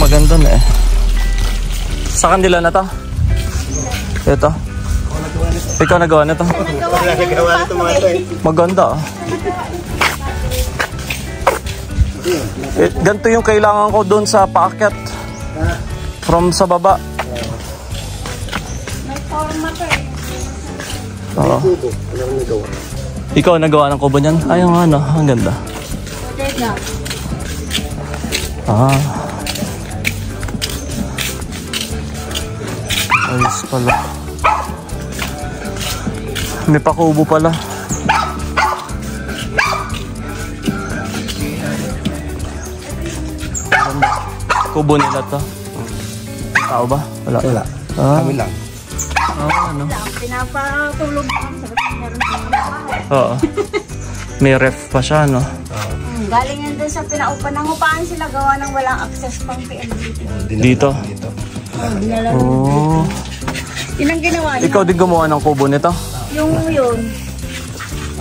maganda na eh. Sa kanila na to? Ito? Ikaw nagawa na to? Maganda ah. Ganito yung kailangan ko doon sa paakyat. From sa baba. Oo. Ikaw nagawa ng kubo niyan? Ay, yung ano, ang ganda. Ah. Ayos pala. May pakubo pala. Kubo nila to. Tao ba? Wala. Wala. Ah. Kami lang. Ano? Pinapatulog lang sa meron. Oo. May ref pa siya, no? Galing yan doon sa pinaupan ng upahan sila gawa ng walang access pang PLDT. Dito? Oh. Yun ang ginawa niya. Ikaw din gumawa ng kubo nito? Yung yun.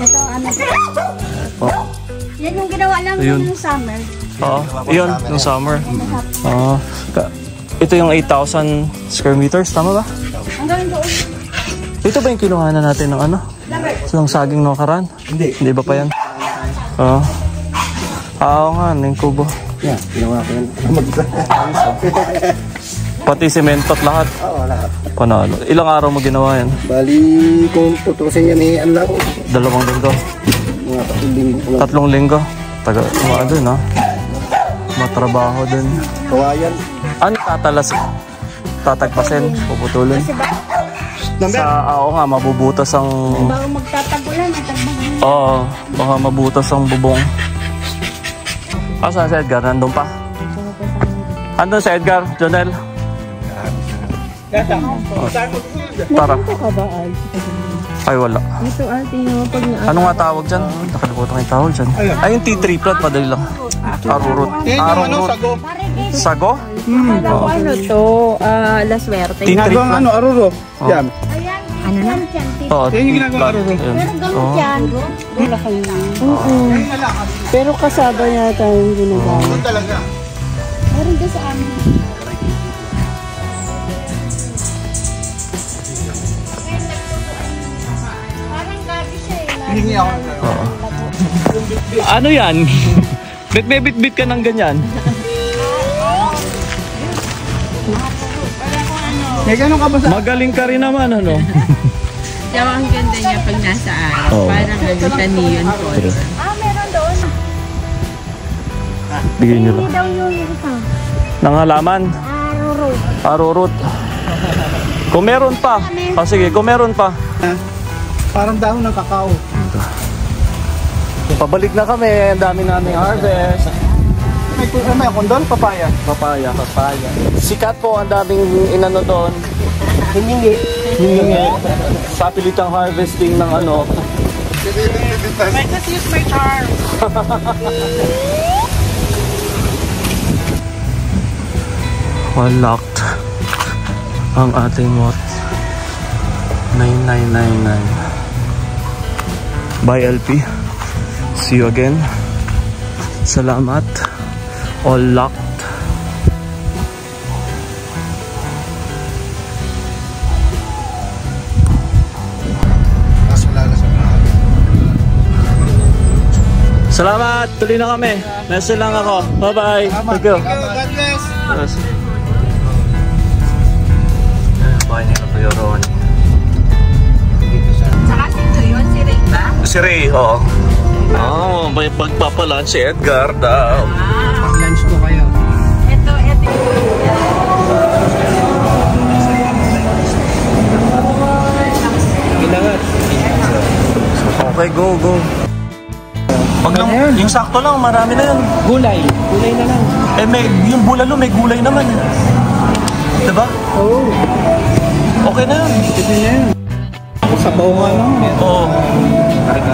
Ito ano. Oh. Yan yung ginawa namin yung summer. Oo. Yun, yung summer. Oo. Ito yung 8,000 square meters, tama ba? Hanggang doon. Ito ba yung kinuha na natin ng ano? Ng saging ng karan? Hindi. Hindi ba pa yan? Oo. Oo nga, yung kubo. Yeah, ginawa ko yan. Pati semento at lahat. Oo, lahat. Panalo. Ilang araw mo ginawa yan? Bali, kung tutusin yan eh, ano lang. 2 linggo? Mga 3 linggo ko lang. 3 linggo? Taga, mga dun ha? Matrabaho dun. Kawayan. Ano tatalas? Tatagpasin? Puputulin? Oo nga, mabubutas ang... Bago magtatagulan, matagbagan. Oo, baka mabutas ang bubong. Saan si Edgar? Nandun pa? Andun si Edgar, Jonel? Tara. Ay, wala. Ito ate yung pag Ano nga tawag dyan? Nakalimutan ko yung tawag dyan. Ay, yung tea tree plant, madali lang. Arurot. Arurot. Sago? Ano to? La Suerte. Tea tree plant. Aruro? Yan. Ano na? Oo, Yan yung ginagawa aruro. Pero gamot yan. Wala kayo lang. Pero kasaba yata yung ginagawa. Talaga. Meron doon sa amin. Parang gabi siya eh. Hihingi ako. Oo. Ano yan? Bet may bit-bit ka ng ganyan. Eh, gano'n ka ba sa... Magaling ka rin naman, ano? Diyan ang ganda niya pag nasa araw. Oo. Parang gagawin neon po. Meron doon. Bigyan nyo Hindi lang. daw yung isa. Nangalaman? Aruro. Arurot. Kung meron pa. Sige, kung meron pa. Parang dahon ng kakao. Pabalik na kami. Ang dami naming harvest. May kondol? Papaya? Papaya. Sikat po, ang daming inano doon. Hiningi. Hiningi. Sapilitang harvesting ng ano. I just use my charm. Locked ang ating mot. 9999. Bye LP. See you again. Salamat. All locked. Salamat. Tuloy na kami. Nasa lang ako. Bye-bye. Thank you. God bless. Yes. Bahay nila Kuya Ron. Saka sino yun? Si Ray ba? Si Ray, oo. May pagpapalan si Edgar daw. Pag-lunch ko kayo. Ito. Okay, go. Pag lang, yung sakto lang, marami na yan. Gulay na lang. Yung bulalo, may gulay naman. Diba? Oo. Okay na yan. Ito na yan. Sabaw nga lang. Oo.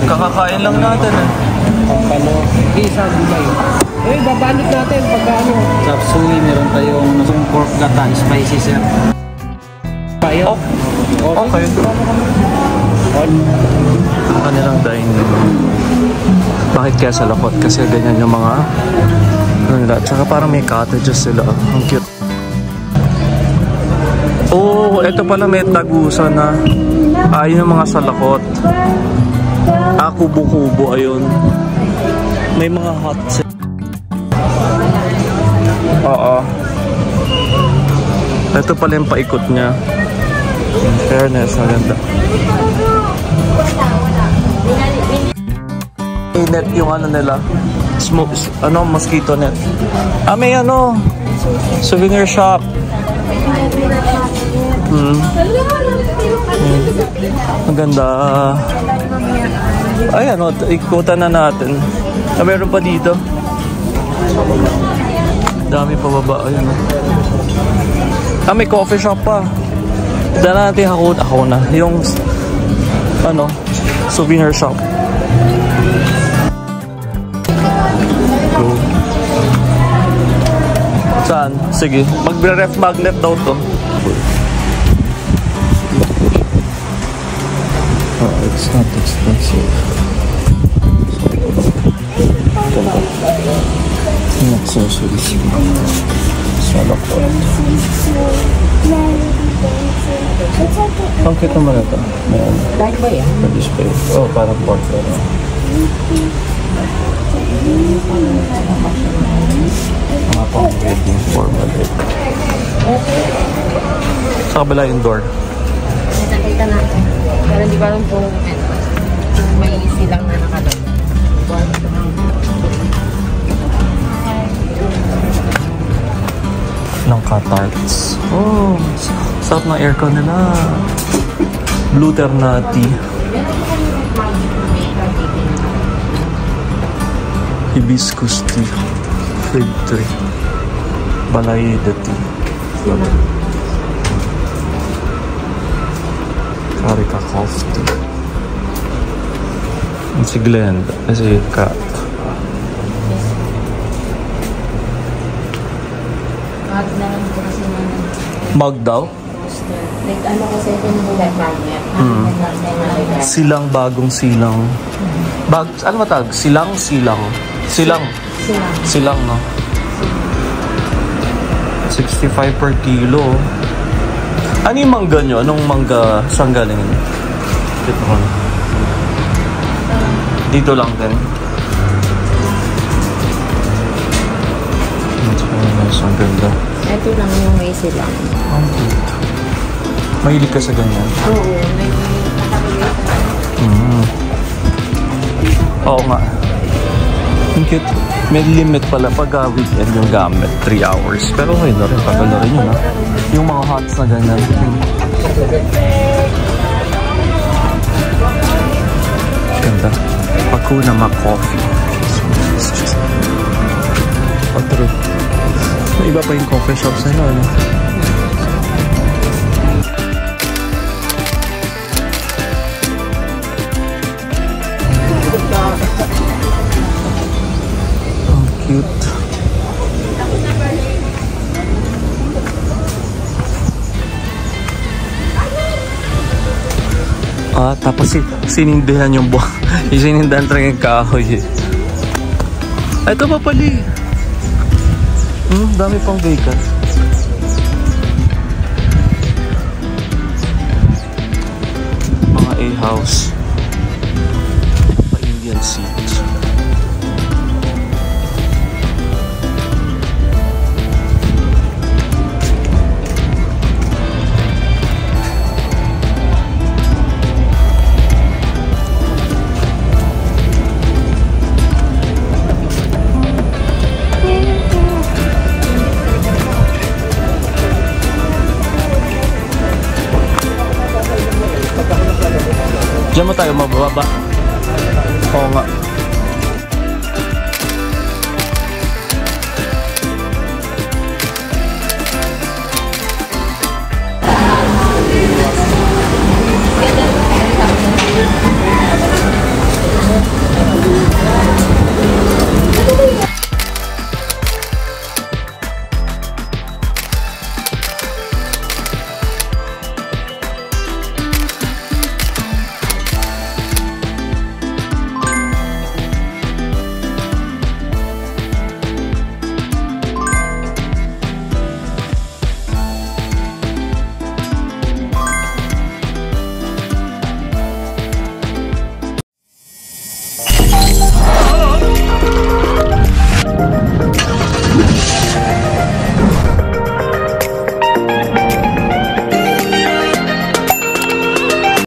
Kakakain lang natin eh. Pampano. Isa gulay. Babalot natin pagka ano. Chop suey, meron tayong pork gata, spicy sir. Tayo. Okay. Ang kanilang dining. Bakit kaya sa lakot? Kasi ganyan yung mga Ganda. Tsaka parang may cottages sila. Ang cute. Oh, ito pala may tagusan na. Ayun ang mga salakot. Kubo-kubo, ayun. May mga huts. Oo. Ito pala yung paikot niya. In fairness, maganda. Net yung ano nila. Smoke, mosquito net. May souvenir shop. Maganda. Ayan, ikutan na natin. Meron pa dito. Dami pa baba. Ayun. May coffee shop pa. Dala natin ako na. Yung souvenir shop. Go. Saan? Sige. Magre-ref magnet daw to. It's not expensive. Accessories. Salakot. Bakit naman ito? Dahil ba yan? Display. Oh, parang portrait. Mga pang wedding formal. Sa kabila yung door. Nakita natin. Pero hindi ko alam kung may silang na nakalagay. Ng catarts. Oh, sarap ng aircon nila. Blue Ternati. Hibiscus tea. Fig tree. Balayeda tea. Carica coffee tea. Si Glenda. Si Kat. Mug daw? Like kasi ito yung bullet magnet. Silang, bagong silang. Ano ba tag? Silang? Silang, no? 65 per kilo. Ano yung mangga nyo? Anong mangga? Saan galing? Dito lang din. Ang ganda. Ito lang yung may silang. Ang cute. Mahilig ka sa ganyan? Oo, may Oo nga. Ang cute. May limit pala pag weekend yung gamit. 3 hours. Pero okay na rin. Tagal na rin yun, ha? Yung mga hots na ganyan. Ganda. Hakuna Ma-Coffee. True. May iba pa yung coffee shops na yun, ano? Ang cute. Tapos sinindihan yung buwan. Sinindihan talaga yung kahoy. Ito pa pali. Dami pang vacant. Mga A-house. Pa-Indian seat. Diyan mo tayo mababa. Oo nga.